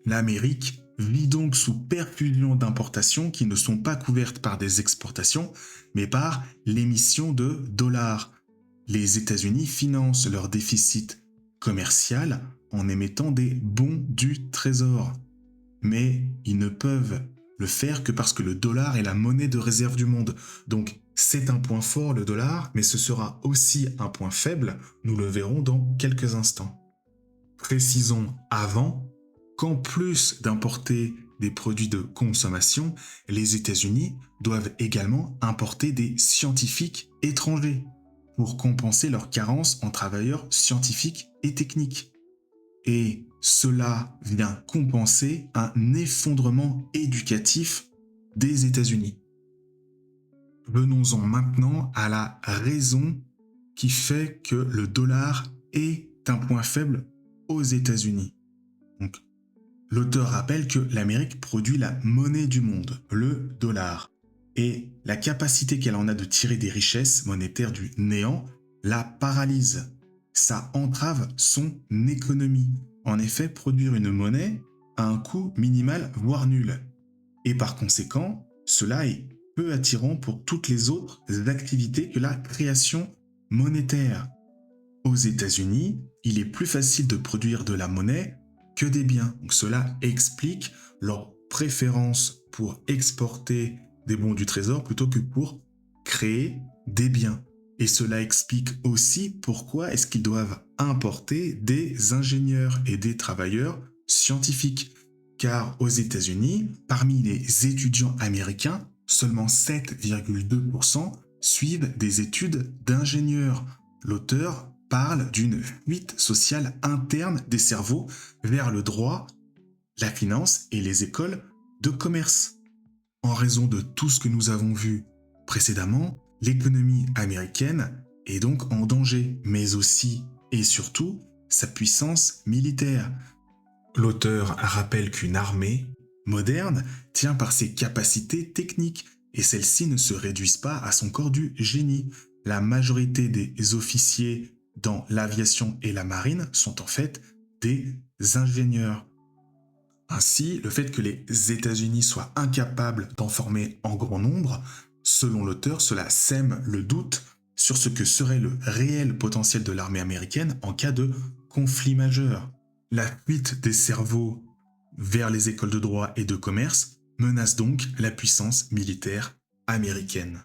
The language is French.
L'Amérique vit donc sous perfusion d'importations qui ne sont pas couvertes par des exportations, mais par l'émission de dollars. Les États-Unis financent leur déficit commercial en émettant des bons du trésor. Mais ils ne peuvent le faire que parce que le dollar est la monnaie de réserve du monde. Donc c'est un point fort le dollar, mais ce sera aussi un point faible, nous le verrons dans quelques instants. Précisons avant qu'en plus d'importer des produits de consommation, les États-Unis doivent également importer des scientifiques étrangers pour compenser leur carence en travailleurs scientifiques et techniques. Et cela vient compenser un effondrement éducatif des États-Unis. Venons-en maintenant à la raison qui fait que le dollar est un point faible aux États-Unis. Donc, l'auteur rappelle que l'Amérique produit la monnaie du monde, le dollar, et la capacité qu'elle en a de tirer des richesses monétaires du néant la paralyse. Ça entrave son économie. En effet, produire une monnaie a un coût minimal, voire nul. Et par conséquent, cela est peu attirant pour toutes les autres activités que la création monétaire. Aux États-Unis, il est plus facile de produire de la monnaie que des biens. Donc cela explique leur préférence pour exporter des bons du trésor plutôt que pour créer des biens. Et cela explique aussi pourquoi est-ce qu'ils doivent importer des ingénieurs et des travailleurs scientifiques. Car aux États-Unis, parmi les étudiants américains, seulement 7,2% suivent des études d'ingénieurs. L'auteur parle d'une fuite sociale interne des cerveaux vers le droit, la finance et les écoles de commerce. En raison de tout ce que nous avons vu précédemment, l'économie américaine est donc en danger, mais aussi et surtout sa puissance militaire. L'auteur rappelle qu'une armée moderne tient par ses capacités techniques et celles-ci ne se réduisent pas à son corps du génie. La majorité des officiers dans l'aviation et la marine sont en fait des ingénieurs. Ainsi, le fait que les États-Unis soient incapables d'en former en grand nombre, selon l'auteur, cela sème le doute sur ce que serait le réel potentiel de l'armée américaine en cas de conflit majeur. La fuite des cerveaux vers les écoles de droit et de commerce menace donc la puissance militaire américaine.